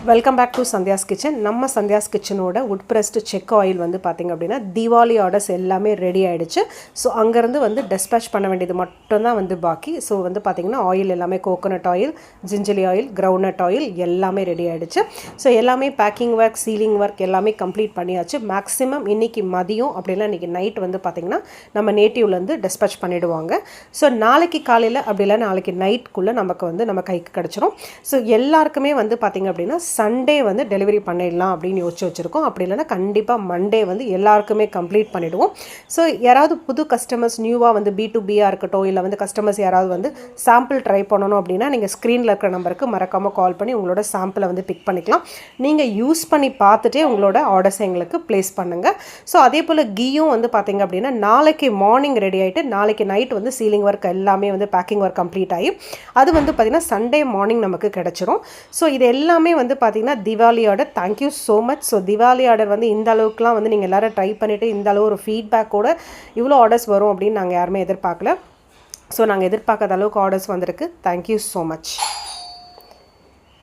Welcome back to Sandhya's kitchen. நம்ம சந்தியாஸ் கிச்சனோட wood pressed செக் ஆயில் வந்து பார்த்திங்க அப்படின்னா தீபாவளி ஆர்டர்ஸ் எல்லாமே ரெடி ஆகிடுச்சு. ஸோ அங்கேருந்து வந்து டெஸ்பேச் பண்ண வேண்டியது மட்டும்தான் வந்து பாக்கி. ஸோ வந்து பார்த்திங்கன்னா ஆயில் எல்லாமே coconut oil, gingelly oil, groundnut oil எல்லாமே ரெடி ஆகிடுச்சு. ஸோ எல்லாமே பேக்கிங் ஒர்க், சீலிங் ஒர்க் எல்லாமே கம்ப்ளீட் பண்ணியாச்சு. மேக்ஸிமம் இன்றைக்கி மதியம் அப்படின்னா இன்றைக்கி நைட் வந்து பார்த்திங்கன்னா நம்ம நேட்டிவ்லேருந்து டெஸ்பேச் பண்ணிவிடுவாங்க. ஸோ நாளைக்கு காலையில் அப்படி இல்லை நாளைக்கு நைட்குள்ளே நமக்கு வந்து நம்ம கைக்கு கிடச்சிரும். ஸோ எல்லாருக்குமே வந்து பார்த்திங்க அப்படின்னா சண்டே வந்து டெலிவரி பண்ணிடலாம் அப்படின்னு யோசிச்சு வச்சுருக்கோம். அப்படி இல்லைன்னா கண்டிப்பாக மண்டே வந்து எல்லாருக்குமே கம்ப்ளீட் பண்ணிவிடுவோம். ஸோ யாராவது புது கஸ்டமர்ஸ் நியூவாக வந்து B2Bயாக இருக்கட்டும், இல்லை வந்து கஸ்டமர்ஸ் யாராவது வந்து சாம்பிள் ட்ரை பண்ணணும் அப்படின்னா நீங்கள் ஸ்க்ரீனில் இருக்கிற நம்பருக்கு மறக்காமல் கால் பண்ணி உங்களோட சாம்பிளை வந்து பிக் பண்ணிக்கலாம். நீங்கள் யூஸ் பண்ணி பார்த்துட்டே உங்களோட ஆர்டர்ஸ் எங்களுக்கு ப்ளேஸ் பண்ணுங்கள். ஸோ அதே போல் கீயும் வந்து பார்த்திங்க அப்படின்னா நாளைக்கு மார்னிங் ரெடி ஆகிட்டு நாளைக்கு நைட் வந்து சீலிங் ஒர்க் எல்லாமே வந்து பேக்கிங் ஒர்க் கம்ப்ளீட் ஆகி அது வந்து பார்த்திங்கன்னா சண்டே மார்னிங் நமக்கு கிடச்சிரும். ஸோ இது எல்லாமே வந்து பார்த்திங்கன்னா Deepavali order. Thank you so much. So Deepavali order வந்து இந்த அளவுக்குலாம் வந்து நீங்கள் எல்லோரும் ட்ரை பண்ணிவிட்டு இந்த அளவு ஒரு ஃபீட்பேக்கோட இவ்வளோ ஆர்டர்ஸ் வரும் அப்படின்னு நாங்கள் யாருமே எதிர்பார்க்கல. ஸோ நாங்கள் எதிர்பார்க்காத அளவுக்கு ஆர்டர்ஸ் வந்திருக்கு. Thank you so much.